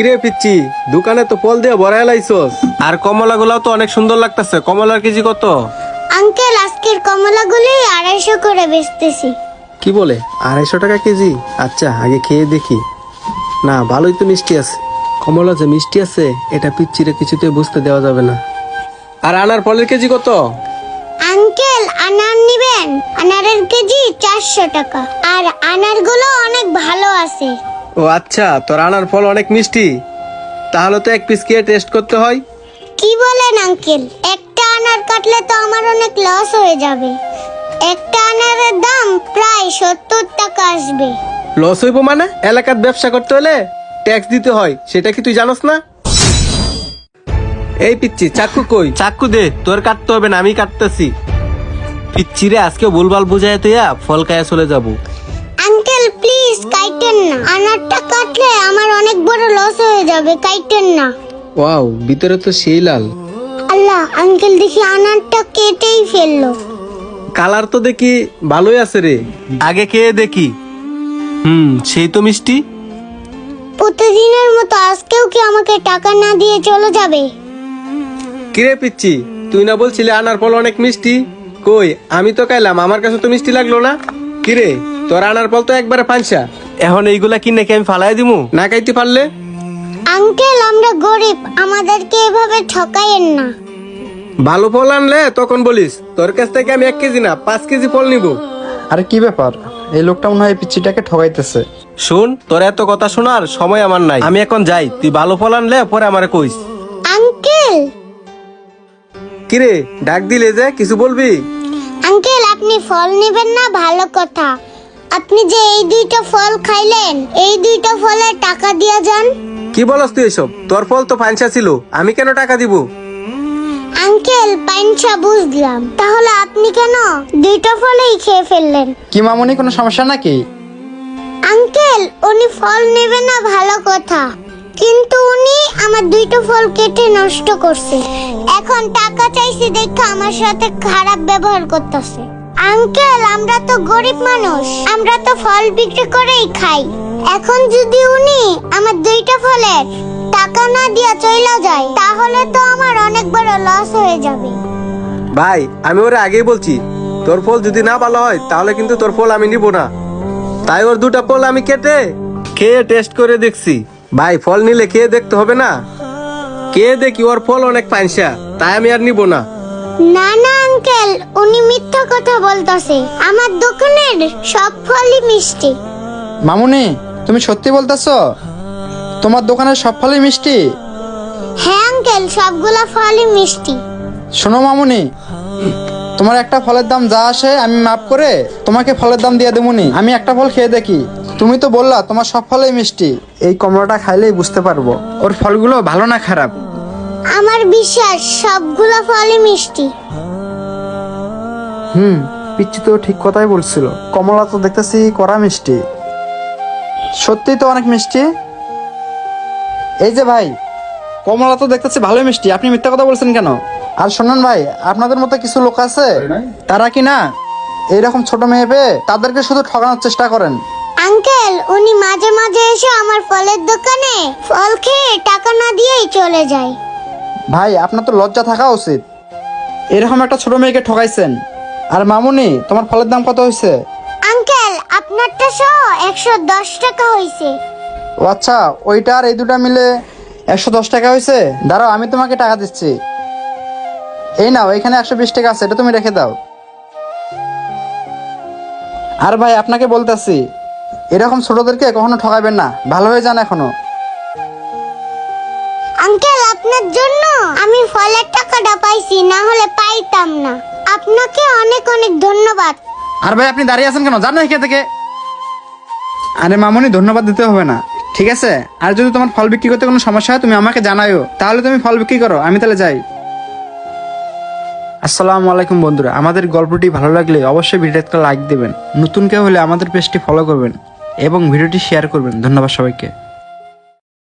কিরে পিচ্ছি, দোকানে তো ফল দিয়ে ভরাই লাইছস, আর কমলা গুলাও তো অনেক সুন্দর লাগতেছে। কমলার কেজি কত? আঙ্কেল আজকের কমলাগুলি 250 করে বেচতেছি। কি বলে 250 টাকা কেজি? আচ্ছা আগে খেয়ে দেখি। না, ভালোই তো মিষ্টি আছে। কমলা যে মিষ্টি আছে এটা পিচ্ছিরে কিছুতে বুঝতে দেওয়া যাবে না। আর আনার ফলের কেজি কত? আঙ্কেল আনার নিবেন? আনারের কেজি 400 টাকা। আর আনারগুলো অনেক ভালো আছে। ও আচ্ছা, তোর আনার ফল অনেক মিষ্টি, তাহলে তো এক পিস খেয়ে টেস্ট করতে হয়। কি বলেন আঙ্কেল? একটা আনার কাটলে তো আমার অনেক লস হয়ে যাবে। একটা আনারের দাম প্রায় 70 টাকা আসবে। লস হইব মানে? এলাকার ব্যবসা করতে হলে ট্যাক্স দিতে হয়, সেটা কি তুই জানোস না? এই পিচ্ছি, চাকু কই? চাকু দে, তোর কাটতে হবে না, আমি কাটতেছি। পিচ্ছি রে, আজকে ভুলভাল বুঝায় তুই ফল খায়া চলে যাবো। আঙ্কেল প্লিজ কাইটেন না, আনারটা কাটলে আমার অনেক বড় লস হয়ে যাবে, কাইটেন না। ওয়াও, ভিতরে তো সেই লাল। আল্লাহ, আঙ্কেল দেখি আনারটা কেটেই ফেললো। কালার তো দেখি ভালোই আছে রে, আগে খেয়ে দেখি। সেই তো মিষ্টি। প্রতিদিনের মতো আজকেও কি আমাকে টাকা না দিয়ে চলে যাবে? কিরে পিচ্ছি, তুই না বলছিলি আনার ফল অনেক মিষ্টি? কই, আমি তো খাইলাম, আমার কাছে তো মিষ্টি লাগলো না। কিরে, তোর আনার ফল তো একবারে পাঁচা। এখন এইগুলা কিনে কি আমি ফালাই দিমু? না খাইতে পারলে? আঙ্কেল আমরা গরিব, আমাদেরকে এভাবে ঠকাইয়েন না। ভালো ফল আনলে তখন বলিস। তোর কাছ থেকে আমি 1 কেজি না 5 কেজি ফল নিব। আরে কি ব্যাপার, এই লোকটা মনে হয় পিচ্চিটাকে ঠকাইতেছে। শুন, তোর এত কথা শোনার সময় আমার নাই, আমি এখন যাই। তুই ভালো ফল আনলে পরে আমারে কইস। আঙ্কেল কিরে, ডাক দিলে যে, কিছু বলবি? আঙ্কেল আপনি ফল নেবেন না ভালো কথা। আপনি যে এই 2টা ফল খাইলেন, এই 2টা ফলের টাকা দিয়া যান। কি বলস তুই এসব? তোর ফল তো পাঁচা ছিল, আমি কেন টাকা দিব? আঙ্কেল পাইনছা বুঝলাম, তাহলে আপনি কেন 2টা ফলই খেয়ে ফেললেন? কি মামুনি, কোনো সমস্যা নাকি? আঙ্কেল উনি ফল নেবে না ভালো কথা, কিন্তু উনি আমার 2টা ফল কেটে নষ্ট করছে। এখন টাকা চাইছি দেখে আমার সাথে খারাপ ব্যবহার করতেছে। আঙ্কেল আমরা তো গরিব মানুষ, আমরা তো ফল বিক্রি করেই খাই। এখন যদি উনি আমার 2টা ফলের টাকা না দিয়া চইলা যায়, তাহলে তো আমার অনেক বড় লস হয়ে যাবে। ভাই, আমি ওরে আগেই বলছি, তোর ফল যদি না ভালো হয় তাহলে কিন্তু তোর ফল আমি নিব না। তাই ওর 2টা ফল আমি কেটে খেয়ে টেস্ট করে দেখছি। ভাই, ফল নিলে খেয়ে দেখতে হবে না? খেয়ে দেখি ওর ফল অনেক পাঁচা, তাই আমি আর নিব না। না না আঙ্কেল, উনি মিথ্যা কথা বলতাছে। আমার দোকানের সব ফলই মিষ্টি। মামুনি, তুমি সত্যি বলতেছো তোমার দোকানের সব ফলই মিষ্টি? হ্যাঁ আঙ্কেল, সবগুলা ফলই মিষ্টি। শোনো মামুনি, তোমার একটা ফলের দাম যা আসে আমি মাপ করে তোমাকে ফলের দাম দিয়ে দেবনি। আমি একটা ফল খেয়ে দেখি। তুমি তো বললা তোমার সব ফলই মিষ্টি, এই কমলাটা খাইলেই বুঝতে পারবো ওর ফলগুলো ভালো না খারাপ। আমার বিশ্বাস সবগুলা ফলই মিষ্টি। পিচ্চি তো ঠিক কথাই বলছিল, কমলা তো দেখতেছি কড়া মিষ্টি। সত্যি তো অনেক মিষ্টি। এই যে ভাই, কমলা তো দেখতেছি ভালোই মিষ্টি, আপনি মিথ্যা কথা বলছেন কেন? আর শোনেন ভাই, আপনাদের মতো কিছু লোক আছে, তারা কি না এইরকম ছোট মেয়ে পেয়ে তাদেরকে শুধু ঠকানোর চেষ্টা করেন। আঙ্কেল উনি মাঝে মাঝে এসে আমার ফলের দোকানে ফল খেয়ে টাকা না দিয়েই চলে যায়। ভাই, আপনার তো লজ্জা থাকা উচিত, এরকম একটা ছোট মেয়েকে ঠকাইছেন। আর মামুনি, তোমার ফলের দাম কত হয়েছে? আঙ্কেল আপনারটা সহ 110 টাকা হয়েছে। ও আচ্ছা, ওইটা আর এই দুটা মিলে 110 টাকা হয়েছে। দাঁড়াও, আমি তোমাকে টাকা দিচ্ছি। এই নাও, এখানে 120 টাকা আছে, এটা তুমি রেখে দাও। আর ভাই, আপনাকে বলতেছি এরকম ছোটদেরকে কখনো ঠকাবেন না, ভালো হয়ে যান এখনো। আঙ্কেল আপনার জন্য আমি ফলের টাকাটা পাইছি, না হলে পাইতাম না। আপনাকে অনেক অনেক ধন্যবাদ। আর ভাই, আপনি দাঁড়িয়ে আছেন কেন? জানো এখান থেকে। আরে মামুনি, ধন্যবাদ দিতে হবে না, ঠিক আছে? আর যদি তোমার ফল বিক্রি করতে কোনো সমস্যা হয় তুমি আমাকে জানাইও, তাহলে তুমি ফল বিক্রি করো, আমি তাহলে যাই। আসসালামু আলাইকুম বন্ধুরা, আমাদের গল্পটি ভালো লাগলে অবশ্যই ভিডিওতে একটা লাইক দেবেন, নতুন কেউ হলে আমাদের পেজটি ফলো করবেন এবং ভিডিওটি শেয়ার করবেন। ধন্যবাদ সবাইকে।